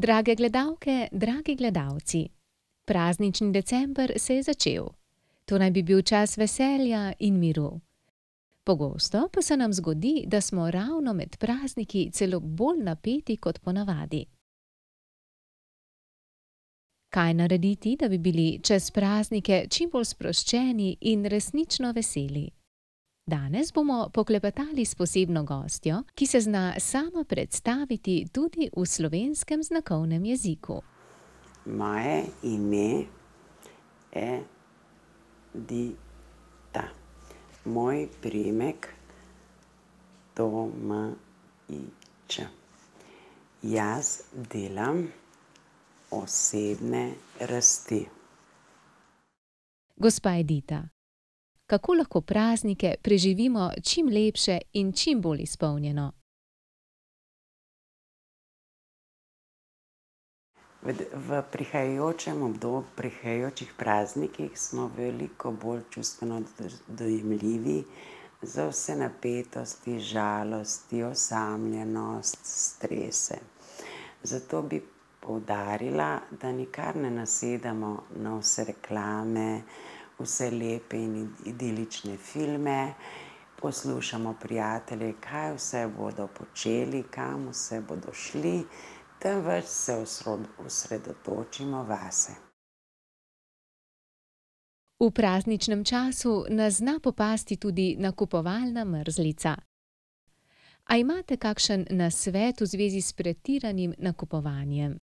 Drage gledalke, dragi gledalci, praznični december se je začel. To naj bi bil čas veselja in miru. Pogosto pa se nam zgodi, da smo ravno med prazniki celo bolj napeti kot ponavadi. Kaj narediti, da bi bili čez praznike čim bolj sproščeni in resnično veseli? Danes bomo poklepetali s posebno gostjo, ki se zna sama predstaviti tudi v slovenskem znakovnem jeziku. Moje ime je Dita. Moj priimek Tomič. Jaz delam osebne rasti. Gospa Edita, kako lahko praznike preživimo čim lepše in čim bolj izpolnjeno? V prihajajočih praznikih smo veliko bolj čustveno dojemljivi za vse napetosti, žalosti, osamljenost, strese. Zato bi poudarila, da nikar ne nasedamo na vse reklame, vse lepe in idilične filme, poslušamo prijatelje, kaj vse bodo počeli, kam vse bodo šli, temveč se osredotočimo vase. V prazničnem času nas zna popasti tudi nakupovalna mrzlica. A imate kakšen nasvet v zvezi s pretiranim nakupovanjem?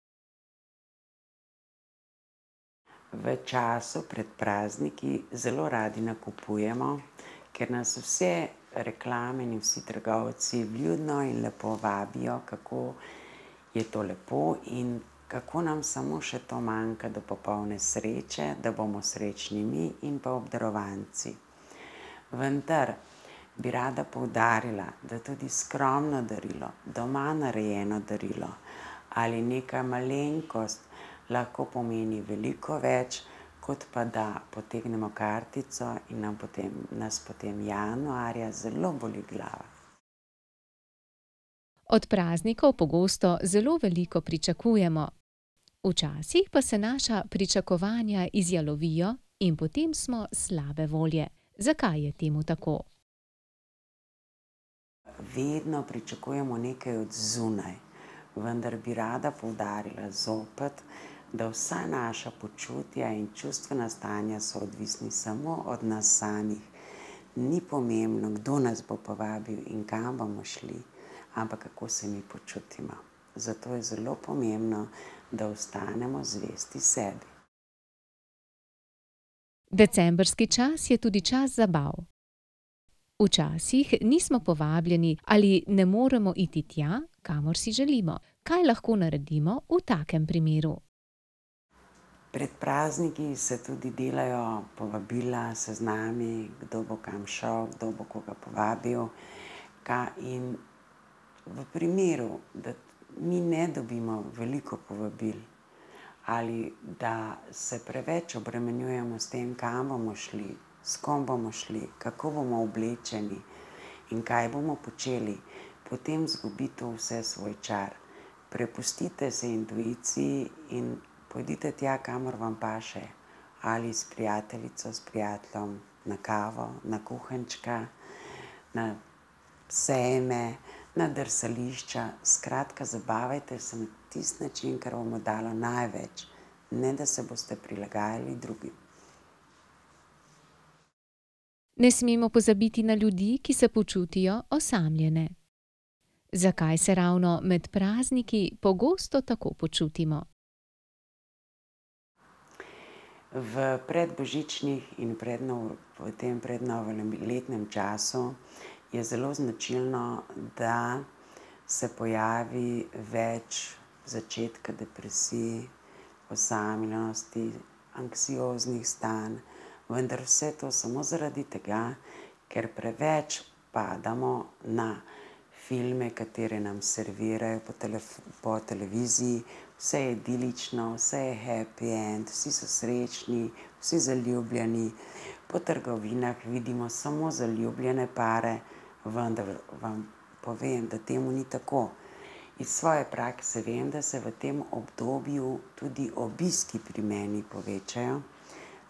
V času pred prazniki zelo radi nakupujemo, ker nas vse reklame in vsi trgovci vljudno in lepo vabijo, kako je to lepo in kako nam samo še to manjka do popolne sreče, da bomo srečni mi in pa obdarovanci. Vendar bi rada poudarila, da tudi skromno darilo, doma narejeno darilo ali neka malenkost lahko pomeni veliko več, kot pa da potegnemo kartico in nas potem januarja zelo boli glava. Od praznikov pogosto zelo veliko pričakujemo. Včasih pa se naša pričakovanja izjalovijo in potem smo slabe volje. Zakaj je temu tako? Vedno pričakujemo nekaj od zunaj, vendar bi rada poudarila zopet, da vsa naša počutja in čustvena stanja so odvisni samo od nas samih. Ni pomembno, kdo nas bo povabil in kam bomo šli, ampak kako se mi počutimo. Zato je zelo pomembno, da ostanemo zvesti sebi. Decembrski čas je tudi čas zabav. Včasih nismo povabljeni ali ne moremo iti tja, kamor si želimo. Kaj lahko naredimo v takem primeru? Pred prazniki se tudi delajo povabila, seznami, kdo bo kam šel, kdo bo koga povabil. In v primeru, da mi ne dobimo veliko povabil ali da se preveč obremenjujemo s tem, kam bomo šli, s kom bomo šli, kako bomo oblečeni in kaj bomo počeli, potem izgubi to vse svoj čar. Prepustite se intuiciji in pojdite tja, kamor vam paše, ali s prijateljico, s prijateljem na kavo, na kuhančka, na sejme, na drsališča. Skratka, zabavajte se na tisti način, kar vam bo dalo največ, ne da se boste prilagajali drugim. Ne smemo pozabiti na ljudi, ki se počutijo osamljene. Zakaj se ravno med prazniki pogosto tako počutimo? V predbožičnih in v tem prednovoletnem času je zelo značilno, da se pojavi več začetka depresij, osamljenosti, anksioznih stanj, vendar vse to samo zaradi tega, ker preveč padamo na filme, katere nam servirajo po televiziji. Vse je idilično, vse je happy end, vsi so srečni, vsi zaljubljeni. Po trgovinah vidimo samo zaljubljene pare, vendar vam povem, da temu ni tako. Iz svoje prakse vem, da se v tem obdobju tudi obiski pri meni povečajo,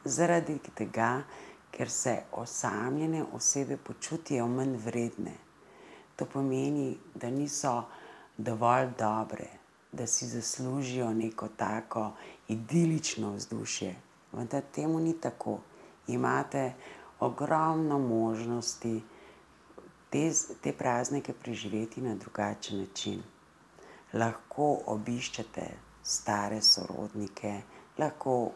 zaradi tega, ker se osamljene osebe počutijo manj vredne. To pomeni, da niso dovolj dobre, da si zaslužijo neko tako idilično vzdušje. Vendar temu ni tako. Imate ogromno možnosti te praznike preživeti na drugačen način. Lahko obiščete stare sorodnike, lahko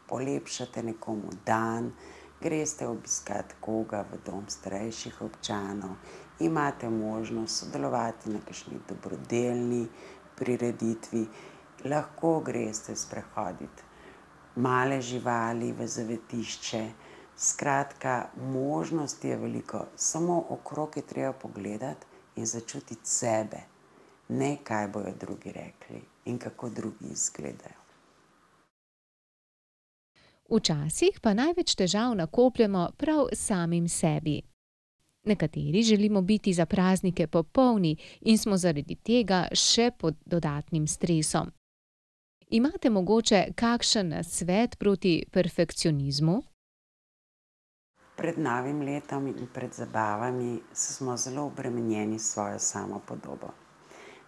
polepšate nekomu dan, greste obiskat koga v dom starejših občanov, imate možnost sodelovati na kakšni dobrodelni prireditvi, lahko greste sprehoditi male živali v zavetišče. Skratka, možnosti je veliko, samo okrog je treba pogledati in začutiti sebe, ne kaj bojo drugi rekli in kako drugi izgledajo. Včasih pa največ težav nakopljemo prav samim sebi. Nekateri želimo biti za praznike popolni in smo zaradi tega še pod dodatnim stresom. Imate mogoče kakšen nasvet proti perfekcionizmu? Pred novim letom in pred zabavami smo zelo obremenjeni s svojo samopodobo.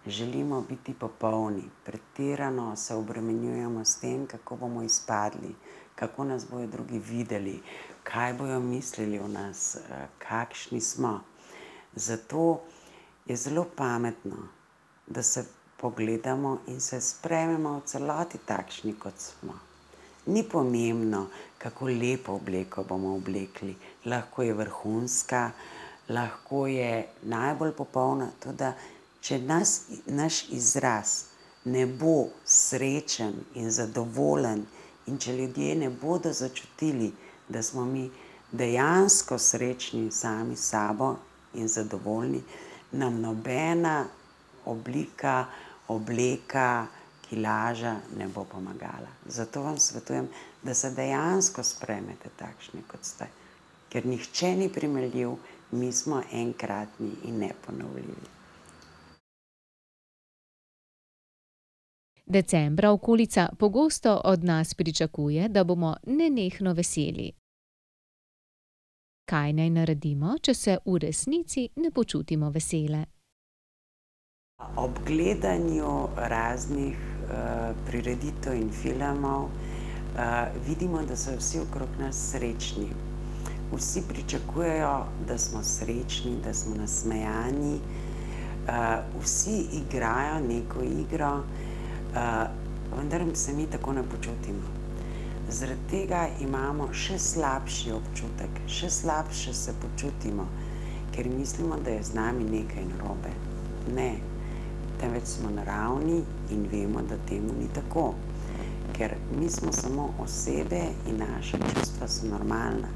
Želimo biti popolni, pretirano se obremenjujemo s tem, kako bomo izpadli, kako nas bojo drugi videli, kaj bojo mislili o nas, kakšni smo. Zato je zelo pametno, da se pogledamo in se sprejmemo v celoti takšni, kot smo. Ni pomembno, kako lepo obleko bomo oblekli. Lahko je vrhunska, lahko je najbolj popolna, tudi če naš izraz ne bo srečen in zadovoljen in če ljudje ne bodo začutili, da smo mi dejansko srečni sami s sabo in zadovoljni, nam nobena oblika, obleka, kilaža ne bo pomagala. Zato vam svetujem, da se dejansko sprejmete takšni, kot ste. Ker nihče ni primerljiv, mi smo enkratni in neponovljivi. Decembra okolica pogosto od nas pričakuje, da bomo nenehno veseli. Kaj naj naredimo, če se v resnici ne počutimo vesele? Ob gledanju raznih prireditev in filmov vidimo, da so vsi okrog nas srečni. Vsi pričakujejo, da smo srečni, da smo nasmejani. Vsi igrajo neko igro, vendar se mi tako ne počutimo. Zaradi tega imamo še slabši občutek, še slabše se počutimo, ker mislimo, da je z nami nekaj narobe. Ne, temveč smo naravni in vemo, da temu ni tako. Ker mi smo samo osebe in naša čustva so normalna.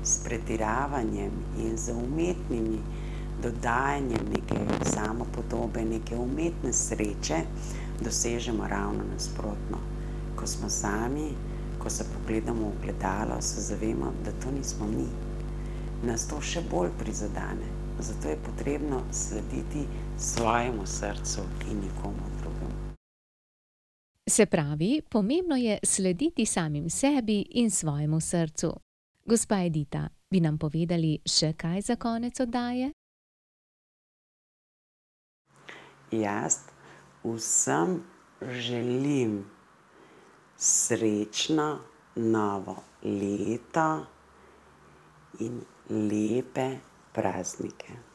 S pretiravanjem in z umetnim dodajanjem neke samopodobe, neke umetne sreče dosežemo ravno nasprotno. Ko smo sami, ko se pogledamo v ogledalo, se zavemo, da to nismo mi. Nas to še bolj prizadene. Zato je potrebno slediti svojemu srcu in nikomu drugemu. Se pravi, pomembno je slediti samim sebi in svojemu srcu. Gospa Edita, bi nam povedali še kaj za konec oddaje? Jaz vsem želim srečno novo leto in lepe praznike.